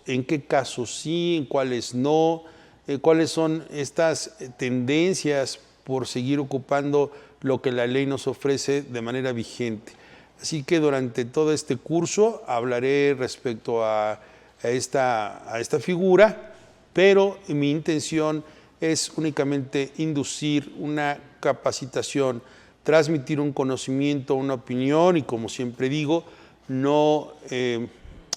en qué casos sí, en cuáles no, cuáles son estas tendencias por seguir ocupando lo que la ley nos ofrece de manera vigente. Así que durante todo este curso hablaré respecto a esta figura, pero mi intención es únicamente inducir una capacitación, transmitir un conocimiento, una opinión y, como siempre digo, no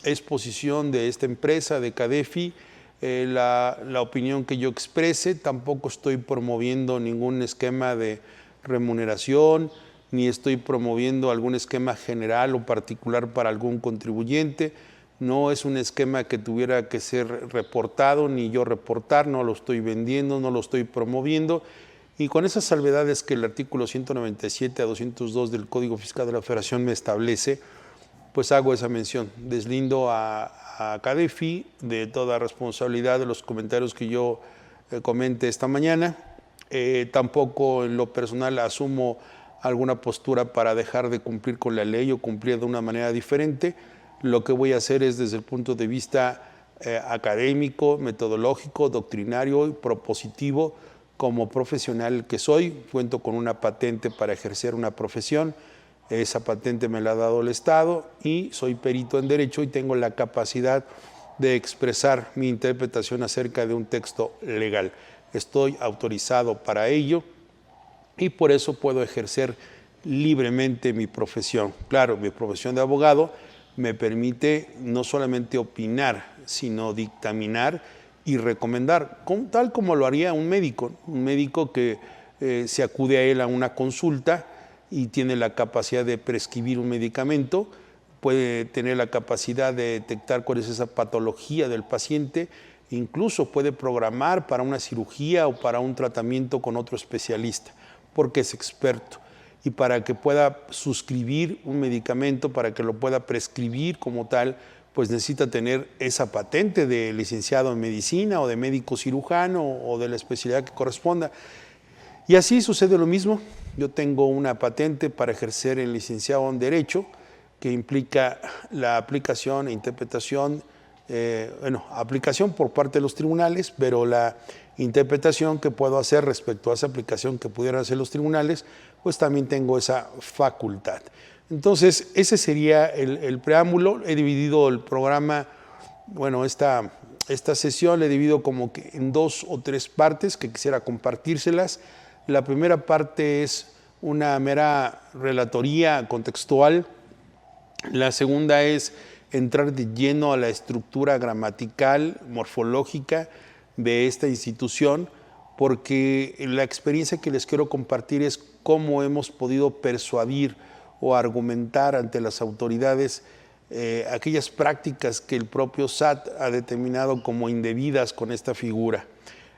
es posición de esta empresa, de CADEFI, la opinión que yo exprese. Tampoco estoy promoviendo ningún esquema de remuneración, ni estoy promoviendo algún esquema general o particular para algún contribuyente. No es un esquema que tuviera que ser reportado, ni yo reportar, no lo estoy vendiendo, no lo estoy promoviendo. Y con esas salvedades que el artículo 197 a 202 del Código Fiscal de la Federación me establece, pues hago esa mención. Deslindo a CADEFI de toda responsabilidad de los comentarios que yo comente esta mañana. Tampoco en lo personal asumo alguna postura para dejar de cumplir con la ley o cumplir de una manera diferente. Lo que voy a hacer es desde el punto de vista académico, metodológico, doctrinario y propositivo. Como profesional que soy, cuento con una patente para ejercer una profesión. Esa patente me la ha dado el Estado y soy perito en Derecho y tengo la capacidad de expresar mi interpretación acerca de un texto legal. Estoy autorizado para ello y por eso puedo ejercer libremente mi profesión. Claro, mi profesión de abogado me permite no solamente opinar, sino dictaminar y recomendar, tal como lo haría un médico que se acude a él a una consulta y tiene la capacidad de prescribir un medicamento, puede tener la capacidad de detectar cuál es esa patología del paciente, incluso puede programar para una cirugía o para un tratamiento con otro especialista, porque es experto. Y para que pueda suscribir un medicamento, para que lo pueda prescribir como tal, pues necesita tener esa patente de licenciado en medicina o de médico cirujano o de la especialidad que corresponda. Y así sucede lo mismo. Yo tengo una patente para ejercer el licenciado en Derecho, que implica la aplicación e interpretación, aplicación por parte de los tribunales, pero la interpretación que puedo hacer respecto a esa aplicación que pudieran hacer los tribunales, pues también tengo esa facultad. Entonces, ese sería el preámbulo. He dividido el programa, esta sesión la he dividido como que en 2 o 3 partes que quisiera compartírselas. La primera parte es una mera relatoría contextual. La segunda es entrar de lleno a la estructura gramatical, morfológica de esta institución, porque la experiencia que les quiero compartir es cómo hemos podido persuadir o argumentar ante las autoridades aquellas prácticas que el propio SAT ha determinado como indebidas con esta figura.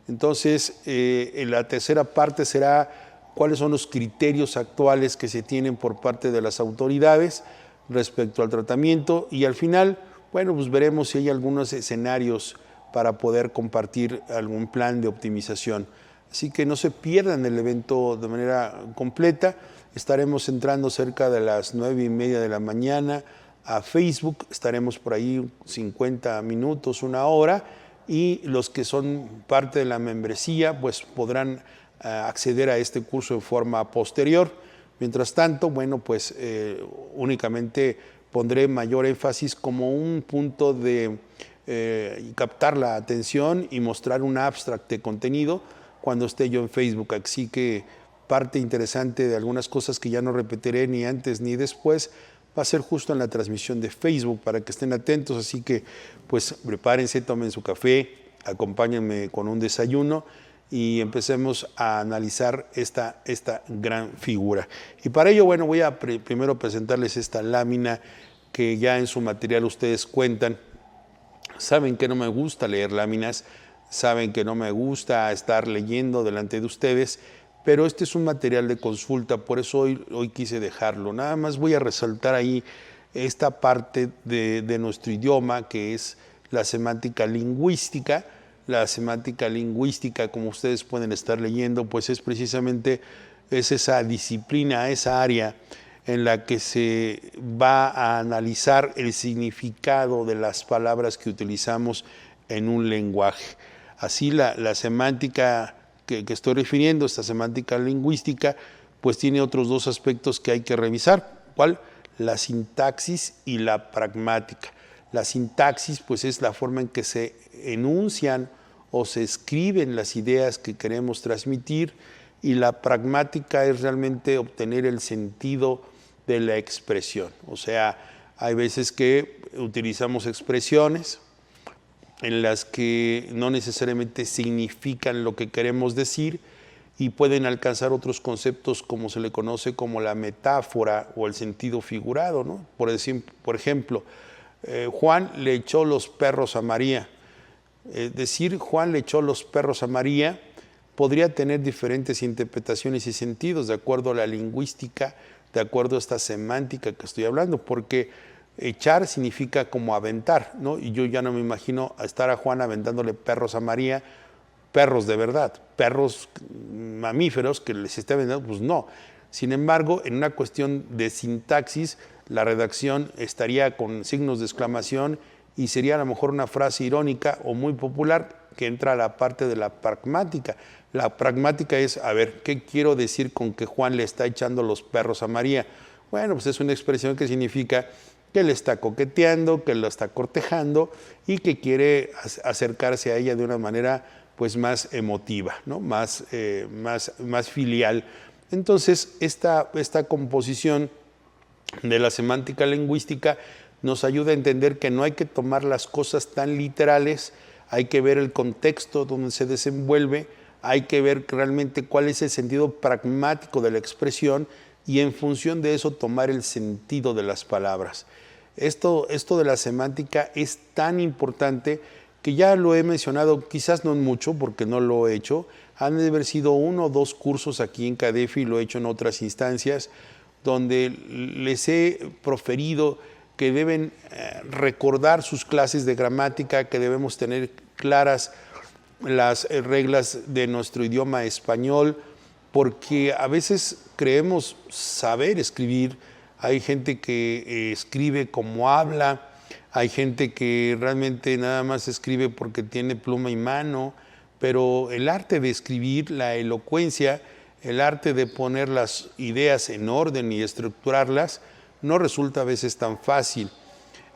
Entonces, la tercera parte será cuáles son los criterios actuales que se tienen por parte de las autoridades respecto al tratamiento y al final, bueno, pues veremos si hay algunos escenarios para poder compartir algún plan de optimización. Así que no se pierdan el evento de manera completa. Estaremos entrando cerca de las 9:30 de la mañana a Facebook. Estaremos por ahí 50 minutos, 1 hora. Y los que son parte de la membresía, pues podrán acceder a este curso de forma posterior. Mientras tanto, bueno, pues únicamente pondré mayor énfasis como un punto de captar la atención y mostrar un abstract de contenido cuando esté yo en Facebook. Así que parte interesante de algunas cosas que ya no repetiré ni antes ni después va a ser justo en la transmisión de Facebook para que estén atentos. Así que pues prepárense, tomen su café, acompáñenme con un desayuno y empecemos a analizar esta gran figura. Y para ello, bueno, voy a primero presentarles esta lámina que ya en su material ustedes cuentan. Saben que no me gusta leer láminas, saben que no me gusta estar leyendo delante de ustedes, pero este es un material de consulta, por eso hoy quise dejarlo. Nada más voy a resaltar ahí esta parte de nuestro idioma, que es la semántica lingüística. La semántica lingüística, como ustedes pueden estar leyendo, pues es precisamente esa disciplina, esa área en la que se va a analizar el significado de las palabras que utilizamos en un lenguaje. Así la semántica que estoy refiriendo, esta semántica lingüística, pues tiene otros dos aspectos que hay que revisar. ¿Cuál? La sintaxis y la pragmática. La sintaxis pues es la forma en que se enuncian o se escriben las ideas que queremos transmitir, y la pragmática es realmente obtener el sentido de la expresión. O sea, hay veces que utilizamos expresiones en las que no necesariamente significan lo que queremos decir y pueden alcanzar otros conceptos como se le conoce como la metáfora o el sentido figurado, ¿no? Por ejemplo, Juan le echó los perros a María. Decir Juan le echó los perros a María podría tener diferentes interpretaciones y sentidos de acuerdo a la lingüística, de acuerdo a esta semántica que estoy hablando, porque echar significa como aventar, ¿no? Y yo ya no me imagino estar a Juan aventándole perros a María, perros de verdad, perros mamíferos que les esté aventando, pues no. Sin embargo, en una cuestión de sintaxis, la redacción estaría con signos de exclamación y sería a lo mejor una frase irónica o muy popular que entra a la parte de la pragmática. La pragmática es, a ver, ¿qué quiero decir con que Juan le está echando los perros a María? Bueno, pues es una expresión que significa que le está coqueteando, que lo está cortejando y que quiere acercarse a ella de una manera pues más emotiva, ¿no? más filial. Entonces, esta composición de la semántica lingüística nos ayuda a entender que no hay que tomar las cosas tan literales, hay que ver el contexto donde se desenvuelve, hay que ver realmente cuál es el sentido pragmático de la expresión y en función de eso tomar el sentido de las palabras. Esto de la semántica es tan importante que ya lo he mencionado, quizás no mucho porque no lo he hecho, han de haber sido 1 o 2 cursos aquí en CADEFI, lo he hecho en otras instancias, donde les he proferido que deben recordar sus clases de gramática, que debemos tener claras las reglas de nuestro idioma español, porque a veces creemos saber escribir, hay gente que escribe como habla, hay gente que realmente nada más escribe porque tiene pluma y mano, pero el arte de escribir, la elocuencia, el arte de poner las ideas en orden y estructurarlas, no resulta a veces tan fácil.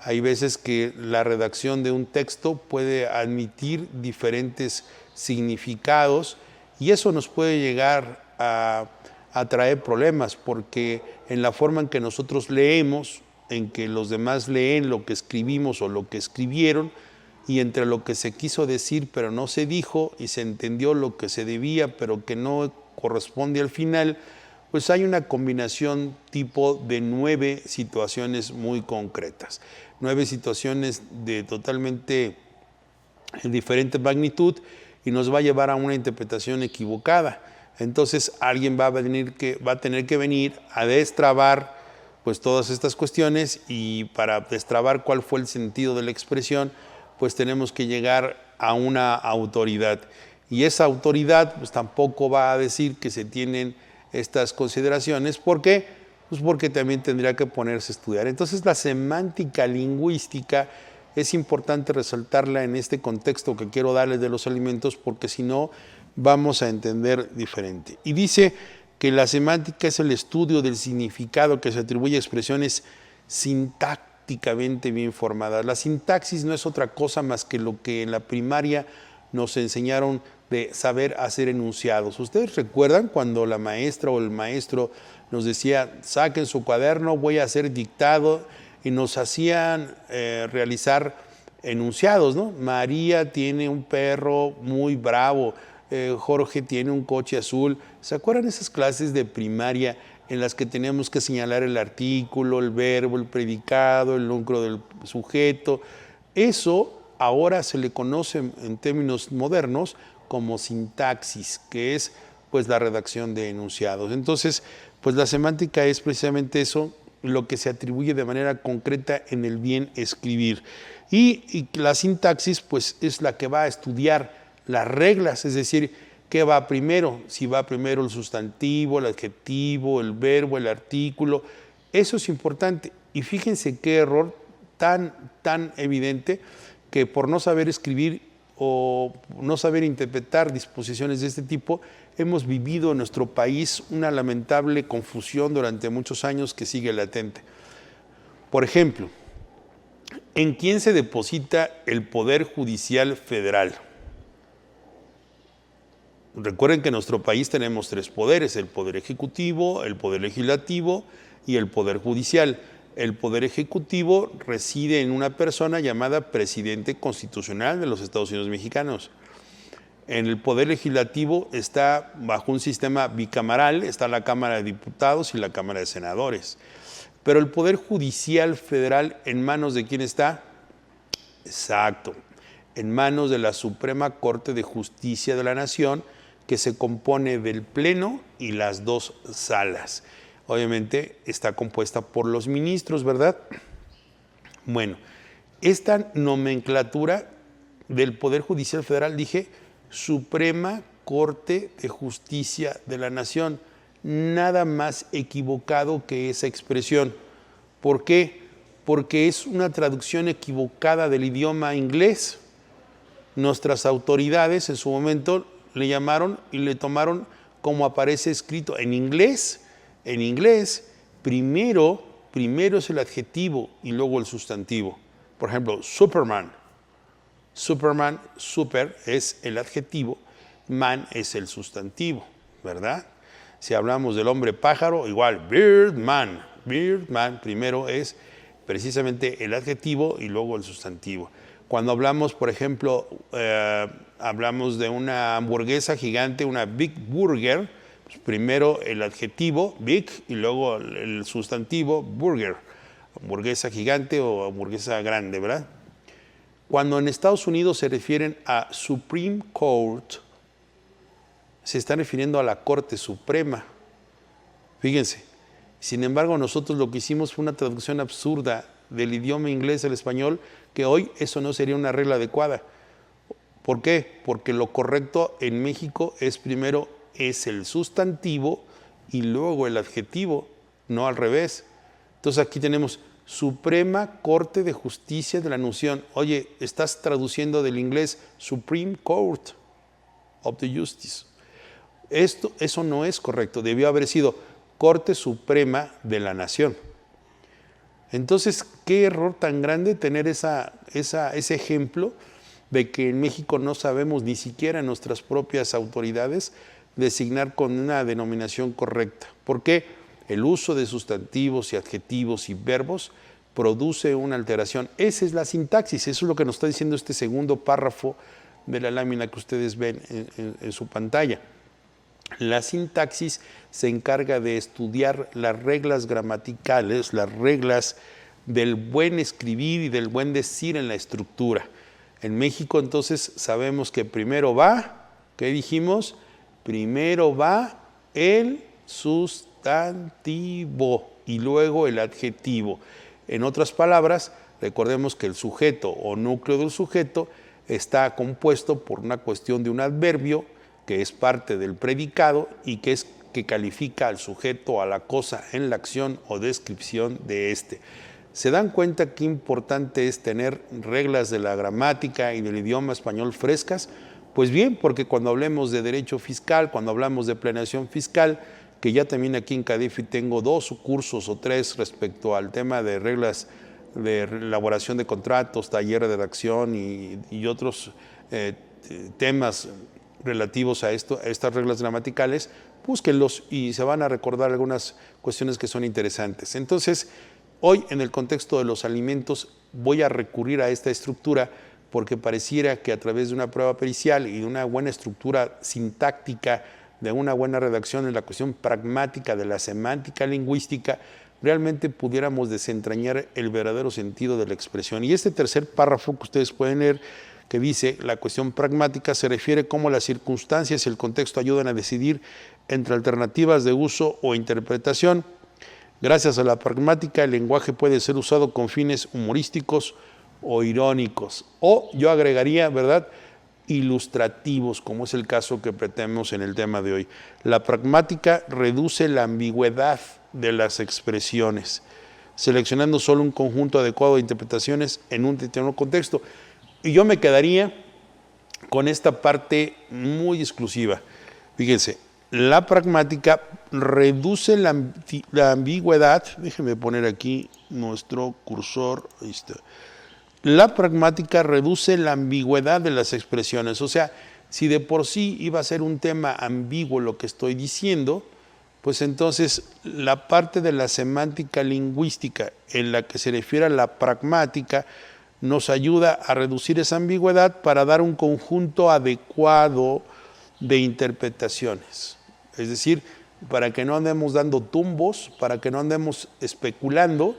Hay veces que la redacción de un texto puede admitir diferentes significados y eso nos puede llegar a traer problemas, porque en la forma en que nosotros leemos, en que los demás leen lo que escribimos o lo que escribieron, y entre lo que se quiso decir pero no se dijo y se entendió lo que se debía pero que no corresponde al final, pues hay una combinación tipo de 9 situaciones muy concretas, 9 situaciones de totalmente diferente magnitud y nos va a llevar a una interpretación equivocada. Entonces alguien va a tener que venir a destrabar pues todas estas cuestiones, y para destrabar cuál fue el sentido de la expresión, pues tenemos que llegar a una autoridad. Y esa autoridad pues tampoco va a decir que se tienen estas consideraciones. ¿Por qué? Pues porque también tendría que ponerse a estudiar. Entonces la semántica lingüística es importante resaltarla en este contexto que quiero darles de los alimentos, porque si no vamos a entender diferente. Y dice que la semántica es el estudio del significado que se atribuye a expresiones sintácticamente bien formadas. La sintaxis no es otra cosa más que lo que en la primaria nos enseñaron de saber hacer enunciados. ¿Ustedes recuerdan cuando la maestra o el maestro nos decía, saquen su cuaderno, voy a hacer dictado, y nos hacían realizar enunciados, ¿no? María tiene un perro muy bravo, Jorge tiene un coche azul. ¿Se acuerdan esas clases de primaria en las que teníamos que señalar el artículo, el verbo, el predicado, el núcleo del sujeto? Eso ahora se le conoce en términos modernos como sintaxis, que es pues la redacción de enunciados. Entonces, pues la semántica es precisamente eso, lo que se atribuye de manera concreta en el bien escribir. Y la sintaxis pues es la que va a estudiar las reglas, es decir, ¿qué va primero? Si va primero el sustantivo, el adjetivo, el verbo, el artículo. Eso es importante. Y fíjense qué error tan evidente que por no saber escribir o no saber interpretar disposiciones de este tipo, hemos vivido en nuestro país una lamentable confusión durante muchos años que sigue latente. Por ejemplo, ¿en quién se deposita el Poder Judicial Federal? Recuerden que en nuestro país tenemos 3 poderes: el Poder Ejecutivo, el Poder Legislativo y el Poder Judicial. El Poder Ejecutivo reside en una persona llamada Presidente Constitucional de los Estados Unidos Mexicanos. En el Poder Legislativo está bajo un sistema bicameral, está la Cámara de Diputados y la Cámara de Senadores. Pero el Poder Judicial Federal, ¿en manos de quién está? Exacto, en manos de la Suprema Corte de Justicia de la Nación, que se compone del Pleno y las 2 salas. Obviamente está compuesta por los ministros, ¿verdad? Bueno, esta nomenclatura del Poder Judicial Federal, dije, Suprema Corte de Justicia de la Nación. Nada más equivocado que esa expresión. ¿Por qué? Porque es una traducción equivocada del idioma inglés. Nuestras autoridades en su momento le llamaron y le tomaron como aparece escrito en inglés. En inglés, primero es el adjetivo y luego el sustantivo. Por ejemplo, Superman. Superman, super es el adjetivo, man es el sustantivo, ¿verdad? Si hablamos del hombre pájaro, igual, Birdman. Birdman primero es precisamente el adjetivo y luego el sustantivo. Cuando hablamos, por ejemplo, hablamos de una hamburguesa gigante, una Big Burger, pues primero el adjetivo, big, y luego el sustantivo, burger. Hamburguesa gigante o hamburguesa grande, ¿verdad? Cuando en Estados Unidos se refieren a Supreme Court, se están refiriendo a la Corte Suprema. Fíjense, sin embargo, nosotros lo que hicimos fue una traducción absurda del idioma inglés al español, que hoy eso no sería una regla adecuada. ¿Por qué? Porque lo correcto en México es primero es el sustantivo y luego el adjetivo, no al revés. Entonces aquí tenemos Suprema Corte de Justicia de la Nación. Oye, estás traduciendo del inglés Supreme Court of the Justice. Eso no es correcto, debió haber sido Corte Suprema de la Nación. Entonces, qué error tan grande tener ese ejemplo de que en México no sabemos ni siquiera nuestras propias autoridades designar con una denominación correcta. ¿Por qué? El uso de sustantivos y adjetivos y verbos produce una alteración. Esa es la sintaxis, eso es lo que nos está diciendo este segundo párrafo de la lámina que ustedes ven en su pantalla. La sintaxis se encarga de estudiar las reglas gramaticales, las reglas del buen escribir y del buen decir en la estructura. En México, entonces, sabemos que primero va, ¿qué dijimos? Primero va el sustantivo y luego el adjetivo. En otras palabras, recordemos que el sujeto o núcleo del sujeto está compuesto por una cuestión de un adverbio que es parte del predicado y que califica al sujeto o a la cosa en la acción o descripción de éste. ¿Se dan cuenta qué importante es tener reglas de la gramática y del idioma español frescas? Pues bien, porque cuando hablemos de derecho fiscal, cuando hablamos de planeación fiscal, que ya también aquí en CADIFI tengo 2 cursos o 3 respecto al tema de reglas de elaboración de contratos, taller de redacción y otros temas relativos a estas reglas gramaticales, búsquenlos y se van a recordar algunas cuestiones que son interesantes. Entonces, hoy en el contexto de los alimentos voy a recurrir a esta estructura porque pareciera que a través de una prueba pericial y de una buena estructura sintáctica, de una buena redacción en la cuestión pragmática de la semántica lingüística, realmente pudiéramos desentrañar el verdadero sentido de la expresión. Y este tercer párrafo que ustedes pueden leer, que dice, la cuestión pragmática se refiere cómo las circunstancias y el contexto ayudan a decidir entre alternativas de uso o interpretación. Gracias a la pragmática, el lenguaje puede ser usado con fines humorísticos o irónicos, o yo agregaría, ¿verdad?, ilustrativos, como es el caso que pretendemos en el tema de hoy. La pragmática reduce la ambigüedad de las expresiones, seleccionando solo un conjunto adecuado de interpretaciones en un determinado contexto. Y yo me quedaría con esta parte muy exclusiva. Fíjense, la pragmática reduce la ambigüedad. Déjenme poner aquí nuestro cursor. Ahí está. La pragmática reduce la ambigüedad de las expresiones. O sea, si de por sí iba a ser un tema ambiguo lo que estoy diciendo, pues entonces la parte de la semántica lingüística en la que se refiere a la pragmática nos ayuda a reducir esa ambigüedad para dar un conjunto adecuado de interpretaciones. Es decir, para que no andemos dando tumbos, para que no andemos especulando,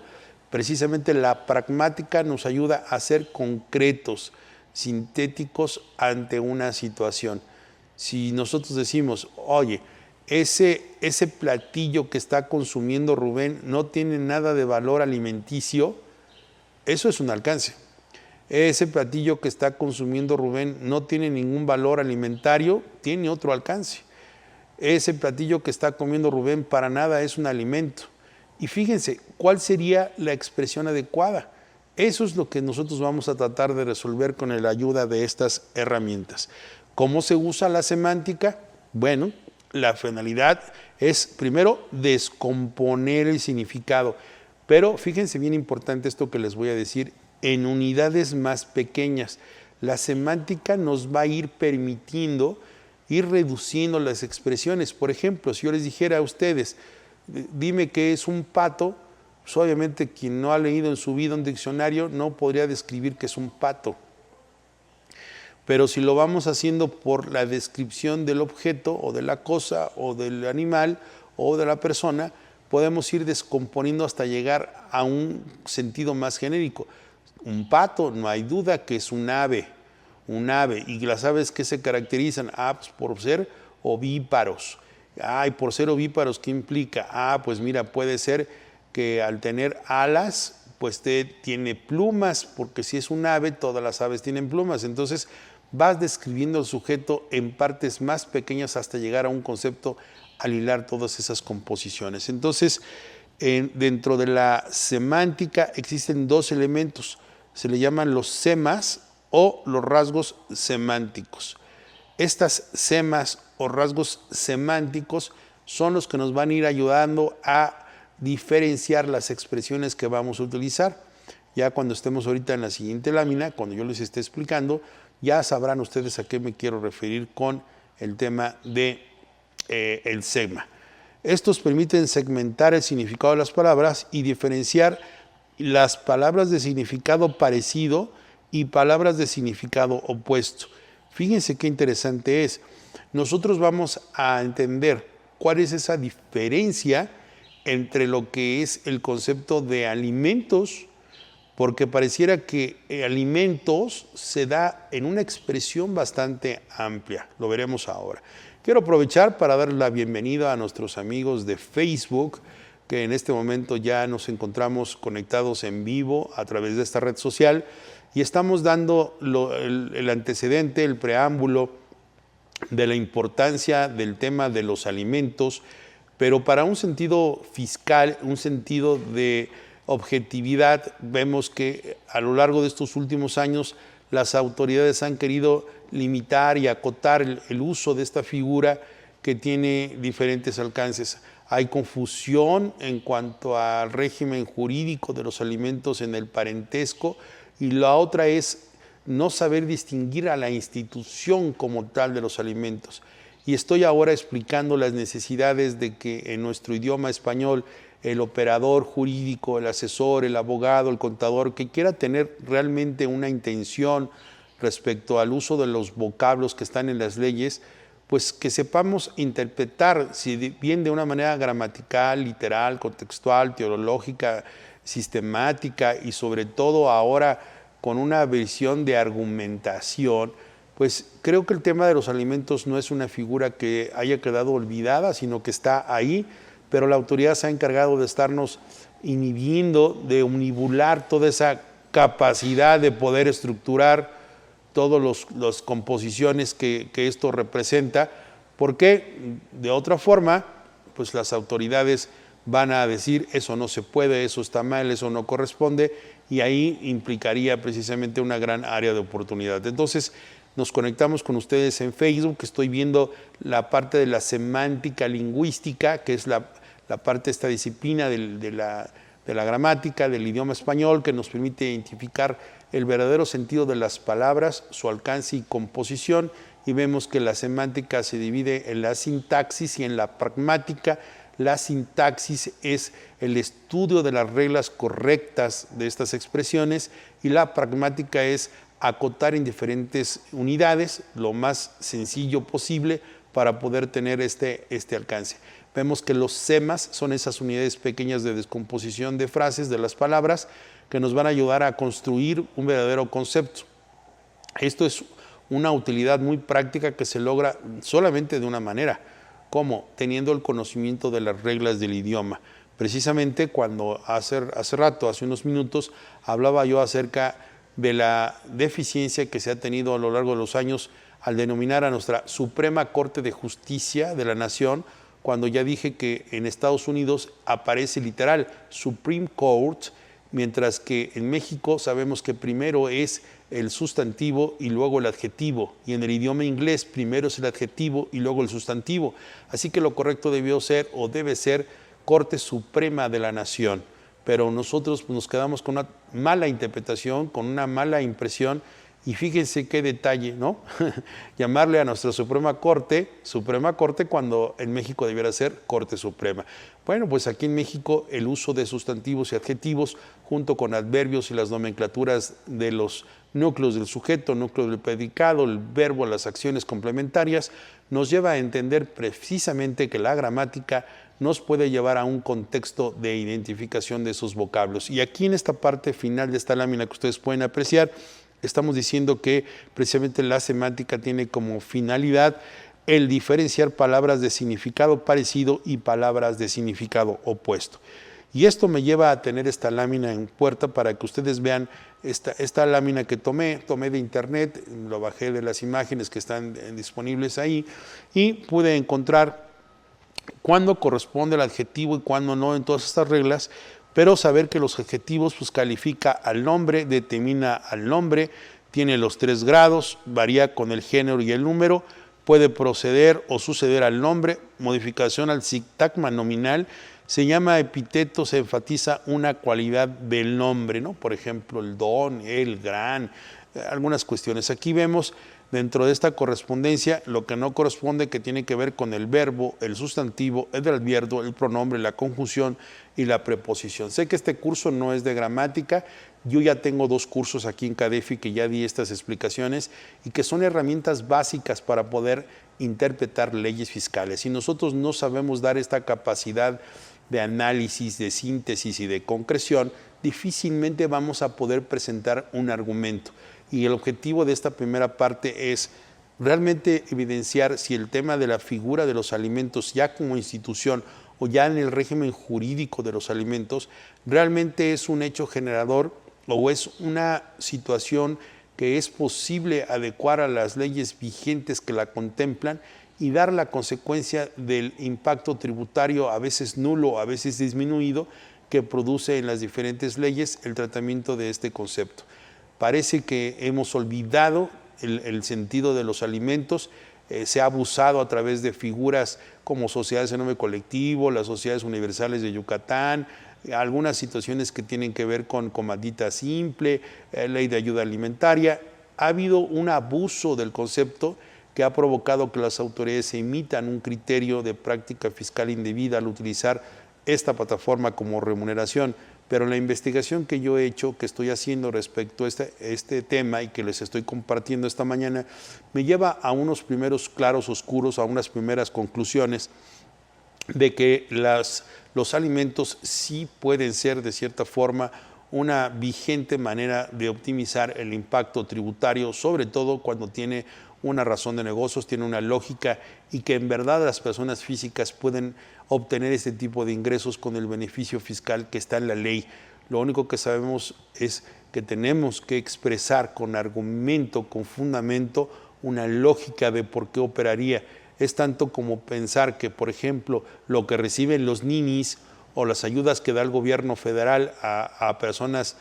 precisamente la pragmática nos ayuda a ser concretos, sintéticos ante una situación. Si nosotros decimos, oye, ese platillo que está consumiendo Rubén no tiene nada de valor alimenticio, eso es un alcance. Ese platillo que está consumiendo Rubén no tiene ningún valor alimentario, tiene otro alcance. Ese platillo que está comiendo Rubén para nada es un alimento. Y fíjense, ¿cuál sería la expresión adecuada? Eso es lo que nosotros vamos a tratar de resolver con la ayuda de estas herramientas. ¿Cómo se usa la semántica? Bueno, la finalidad es primero descomponer el significado, pero fíjense bien importante esto que les voy a decir, en unidades más pequeñas. La semántica nos va a ir permitiendo ir reduciendo las expresiones. Por ejemplo, si yo les dijera a ustedes, dime qué es un pato, pues obviamente quien no ha leído en su vida un diccionario no podría describir qué es un pato. Pero si lo vamos haciendo por la descripción del objeto o de la cosa o del animal o de la persona, podemos ir descomponiendo hasta llegar a un sentido más genérico. Un pato, no hay duda que es un ave. ¿Y las aves qué se caracterizan? Pues por ser ovíparos. Y por ser ovíparos, ¿qué implica? Pues mira, puede ser que al tener alas, pues tiene plumas, porque si es un ave, todas las aves tienen plumas. Entonces vas describiendo el sujeto en partes más pequeñas hasta llegar a un concepto al hilar todas esas composiciones. Entonces, dentro de la semántica existen dos elementos, se le llaman los semas o los rasgos semánticos. Estas semas o rasgos semánticos son los que nos van a ir ayudando a diferenciar las expresiones que vamos a utilizar. Ya cuando estemos ahorita en la siguiente lámina, cuando yo les esté explicando, ya sabrán ustedes a qué me quiero referir con el tema de el sema. Estos permiten segmentar el significado de las palabras y diferenciar las palabras de significado parecido y palabras de significado opuesto. Fíjense qué interesante es. Nosotros vamos a entender cuál es esa diferencia entre lo que es el concepto de alimentos, porque pareciera que alimentos se da en una expresión bastante amplia. Lo veremos ahora. Quiero aprovechar para dar la bienvenida a nuestros amigos de Facebook, que en este momento ya nos encontramos conectados en vivo a través de esta red social y estamos dando el antecedente, el preámbulo de la importancia del tema de los alimentos, pero para un sentido fiscal, un sentido de objetividad, vemos que a lo largo de estos últimos años las autoridades han querido limitar y acotar el uso de esta figura que tiene diferentes alcances. Hay confusión en cuanto al régimen jurídico de los alimentos en el parentesco y la otra es no saber distinguir a la institución como tal de los alimentos. Y estoy ahora explicando las necesidades de que en nuestro idioma español el operador jurídico, el asesor, el abogado, el contador, que quiera tener realmente una intención respecto al uso de los vocablos que están en las leyes, pues que sepamos interpretar, si bien de una manera gramatical, literal, contextual, teológica, sistemática y sobre todo ahora con una visión de argumentación, pues creo que el tema de los alimentos no es una figura que haya quedado olvidada, sino que está ahí, pero la autoridad se ha encargado de estarnos inhibiendo, de omnibular toda esa capacidad de poder estructurar todas las composiciones que esto representa, porque de otra forma, pues las autoridades van a decir eso no se puede, eso está mal, eso no corresponde, y ahí implicaría precisamente una gran área de oportunidad. Entonces, nos conectamos con ustedes en Facebook, estoy viendo la parte de la semántica lingüística, que es la parte de esta disciplina de la gramática, del idioma español, que nos permite identificar el verdadero sentido de las palabras, su alcance y composición, y vemos que la semántica se divide en la sintaxis y en la pragmática. La sintaxis es el estudio de las reglas correctas de estas expresiones y la pragmática es acotar en diferentes unidades lo más sencillo posible para poder tener este alcance. Vemos que los semas son esas unidades pequeñas de descomposición de frases, de las palabras, que nos van a ayudar a construir un verdadero concepto. Esto es una utilidad muy práctica que se logra solamente de una manera, como teniendo el conocimiento de las reglas del idioma. Precisamente cuando hace unos minutos, hablaba yo acerca de la deficiencia que se ha tenido a lo largo de los años al denominar a nuestra Suprema Corte de Justicia de la Nación, cuando ya dije que en Estados Unidos aparece literal Supreme Court, mientras que en México sabemos que primero es el sustantivo y luego el adjetivo, y en el idioma inglés primero es el adjetivo y luego el sustantivo. Así que lo correcto debió ser o debe ser Corte Suprema de la Nación, pero nosotros nos quedamos con una mala interpretación, con una mala impresión, y fíjense qué detalle, ¿no? Llamarle a nuestra Suprema Corte cuando en México debiera ser Corte Suprema. Bueno, pues aquí en México el uso de sustantivos y adjetivos junto con adverbios y las nomenclaturas de los núcleos del sujeto, núcleo del predicado, el verbo, las acciones complementarias, nos lleva a entender precisamente que la gramática nos puede llevar a un contexto de identificación de esos vocablos. Y aquí en esta parte final de esta lámina que ustedes pueden apreciar, estamos diciendo que precisamente la semántica tiene como finalidad el diferenciar palabras de significado parecido y palabras de significado opuesto. Y esto me lleva a tener esta lámina en puerta para que ustedes vean esta lámina que tomé de internet, lo bajé de las imágenes que están disponibles ahí y pude encontrar cuándo corresponde el adjetivo y cuándo no en todas estas reglas, pero saber que los adjetivos pues califica al nombre, determina al nombre, tiene los 3 grados, varía con el género y el número, puede proceder o suceder al nombre, modificación al sintagma nominal, se llama epíteto, se enfatiza una cualidad del nombre, ¿no? Por ejemplo, el don, el gran, algunas cuestiones. Aquí vemos dentro de esta correspondencia lo que no corresponde, que tiene que ver con el verbo, el sustantivo, el adverbio, el pronombre, la conjunción y la preposición. Sé que este curso no es de gramática, yo ya tengo 2 cursos aquí en CADEFI que ya di estas explicaciones y que son herramientas básicas para poder interpretar leyes fiscales. Si nosotros no sabemos dar esta capacidad de análisis, de síntesis y de concreción, difícilmente vamos a poder presentar un argumento. Y el objetivo de esta primera parte es realmente evidenciar si el tema de la figura de los alimentos ya como institución o ya en el régimen jurídico de los alimentos realmente es un hecho generador o es una situación que es posible adecuar a las leyes vigentes que la contemplan y dar la consecuencia del impacto tributario, a veces nulo, a veces disminuido, que produce en las diferentes leyes el tratamiento de este concepto. Parece que hemos olvidado el sentido de los alimentos, se ha abusado a través de figuras como sociedades en nombre colectivo, las sociedades universales de Yucatán, algunas situaciones que tienen que ver con comandita simple, ley de ayuda alimentaria. Ha habido un abuso del concepto que ha provocado que las autoridades emitan un criterio de práctica fiscal indebida al utilizar esta plataforma como remuneración. Pero la investigación que yo he hecho, que estoy haciendo respecto a este tema y que les estoy compartiendo esta mañana, me lleva a unos primeros claros oscuros, a unas primeras conclusiones de que los alimentos sí pueden ser de cierta forma una vigente manera de optimizar el impacto tributario, sobre todo cuando tiene una razón de negocios, tiene una lógica y que en verdad las personas físicas pueden obtener este tipo de ingresos con el beneficio fiscal que está en la ley. Lo único que sabemos es que tenemos que expresar con argumento, con fundamento, una lógica de por qué operaría. Es tanto como pensar que, por ejemplo, lo que reciben los ninis o las ayudas que da el gobierno federal a personas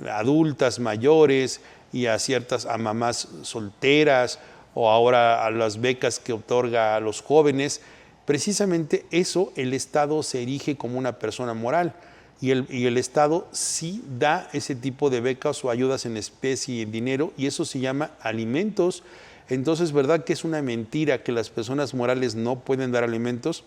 adultas, mayores, y a mamás solteras, o ahora a las becas que otorga a los jóvenes. Precisamente eso, el Estado se erige como una persona moral, y el Estado sí da ese tipo de becas o ayudas en especie y en dinero, y eso se llama alimentos. Entonces, ¿verdad que es una mentira que las personas morales no pueden dar alimentos?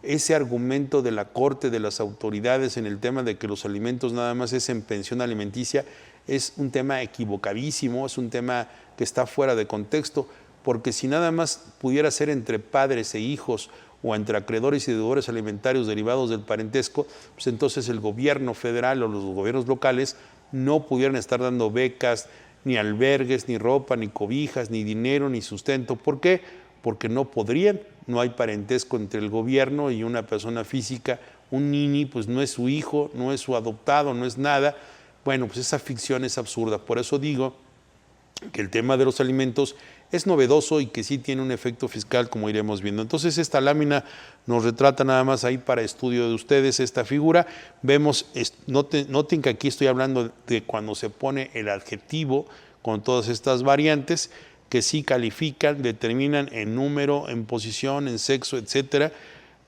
Ese argumento de la Corte, de las autoridades en el tema de que los alimentos nada más es en pensión alimenticia, es un tema equivocadísimo, es un tema que está fuera de contexto, porque si nada más pudiera ser entre padres e hijos o entre acreedores y deudores alimentarios derivados del parentesco, pues entonces el gobierno federal o los gobiernos locales no pudieran estar dando becas, ni albergues, ni ropa, ni cobijas, ni dinero, ni sustento. ¿Por qué? Porque no podrían, no hay parentesco entre el gobierno y una persona física. Un nini pues no es su hijo, no es su adoptado, no es nada. Bueno, pues esa ficción es absurda. Por eso digo que el tema de los alimentos es novedoso y que sí tiene un efecto fiscal, como iremos viendo. Entonces esta lámina nos retrata nada más ahí para estudio de ustedes esta figura. Vemos, noten que aquí estoy hablando de cuando se pone el adjetivo con todas estas variantes que sí califican, determinan en número, en posición, en sexo, etcétera,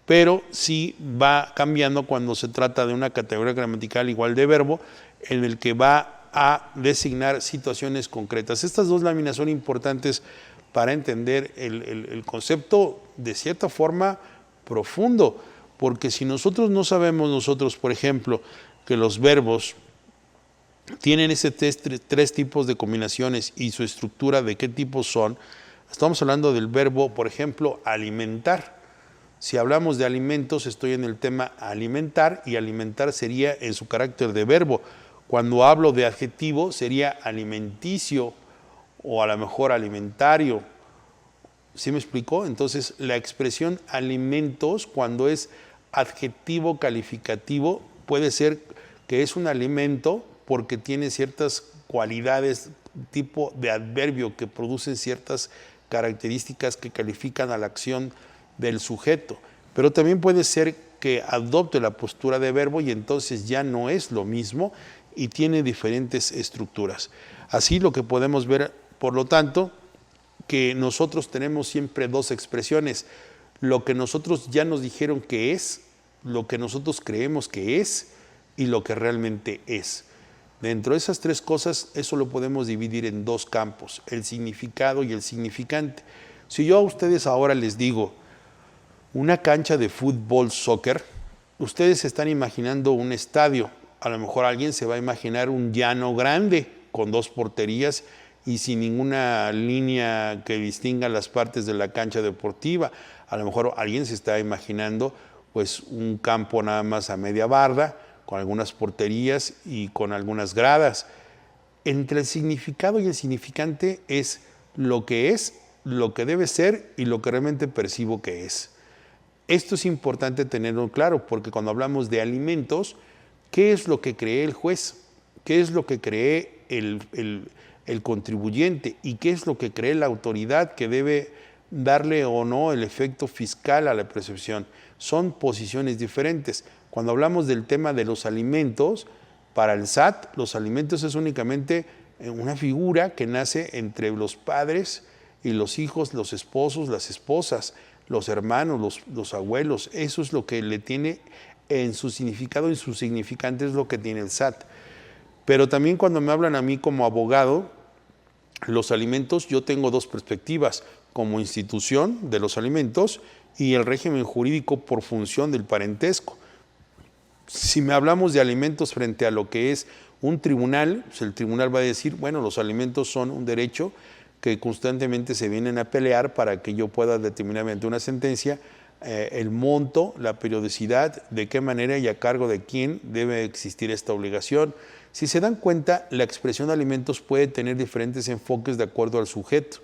pero sí va cambiando cuando se trata de una categoría gramatical igual de verbo, en el que va a designar situaciones concretas. Estas dos láminas son importantes para entender el concepto de cierta forma profundo, porque si nosotros no sabemos por ejemplo, que los verbos tienen ese tres tipos de combinaciones y su estructura de qué tipos son, estamos hablando del verbo, por ejemplo, alimentar. Si hablamos de alimentos, estoy en el tema alimentar, y alimentar sería en su carácter de verbo. Cuando hablo de adjetivo sería alimenticio o a lo mejor alimentario. ¿Sí me explicó? Entonces la expresión alimentos, cuando es adjetivo calificativo, puede ser que es un alimento porque tiene ciertas cualidades tipo de adverbio que producen ciertas características que califican a la acción del sujeto. Pero también puede ser que adopte la postura de verbo y entonces ya no es lo mismo y tiene diferentes estructuras. Así lo que podemos ver, por lo tanto, que nosotros tenemos siempre dos expresiones: lo que nosotros ya nos dijeron que es, lo que nosotros creemos que es y lo que realmente es. Dentro de esas tres cosas, eso lo podemos dividir en dos campos: el significado y el significante. Si yo a ustedes ahora les digo una cancha de fútbol, soccer, ustedes se están imaginando un estadio. A lo mejor alguien se va a imaginar un llano grande con dos porterías y sin ninguna línea que distinga las partes de la cancha deportiva. A lo mejor alguien se está imaginando pues un campo nada más a media barda, con algunas porterías y con algunas gradas. Entre el significado y el significante es, lo que debe ser y lo que realmente percibo que es. Esto es importante tenerlo claro, porque cuando hablamos de alimentos, ¿qué es lo que cree el juez? ¿Qué es lo que cree el contribuyente? ¿Y qué es lo que cree la autoridad que debe darle o no el efecto fiscal a la percepción? Son posiciones diferentes. Cuando hablamos del tema de los alimentos, para el SAT, los alimentos es únicamente una figura que nace entre los padres y los hijos, los esposos, las esposas, los hermanos, los abuelos. Eso es lo que le tiene en su significado, y su significante es lo que tiene el SAT. Pero también cuando me hablan a mí como abogado, los alimentos, yo tengo dos perspectivas: como institución de los alimentos y el régimen jurídico por función del parentesco. Si me hablamos de alimentos frente a lo que es un tribunal, pues el tribunal va a decir, bueno, los alimentos son un derecho que constantemente se vienen a pelear para que yo pueda determinar mediante una sentencia el monto, la periodicidad, de qué manera y a cargo de quién debe existir esta obligación. Si se dan cuenta, la expresión de alimentos puede tener diferentes enfoques de acuerdo al sujeto.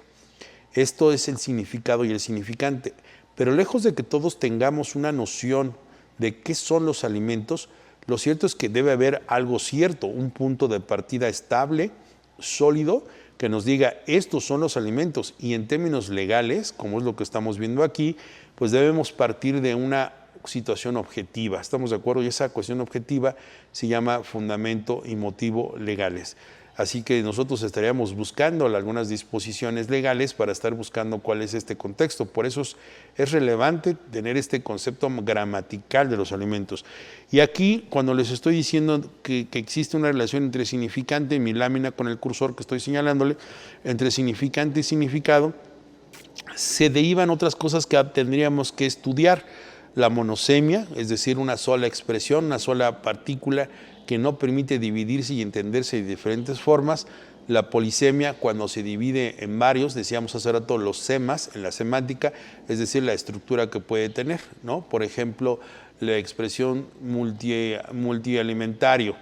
Esto es el significado y el significante. Pero lejos de que todos tengamos una noción de qué son los alimentos, lo cierto es que debe haber algo cierto, un punto de partida estable, sólido, que nos diga estos son los alimentos, y en términos legales, como es lo que estamos viendo aquí, pues debemos partir de una situación objetiva. ¿Estamos de acuerdo? Y esa cuestión objetiva se llama fundamento y motivo legales. Así que nosotros estaríamos buscando algunas disposiciones legales para estar buscando cuál es este contexto. Por eso es relevante tener este concepto gramatical de los alimentos. Y aquí, cuando les estoy diciendo que existe una relación entre significante, en mi lámina con el cursor que estoy señalándole, entre significante y significado, se derivan otras cosas que tendríamos que estudiar. La monosemia, es decir, una sola expresión, una sola partícula que no permite dividirse y entenderse de diferentes formas. La polisemia, cuando se divide en varios, decíamos hace rato los semas en la semántica, es decir, la estructura que puede tener, ¿no? Por ejemplo, la expresión multialimentario,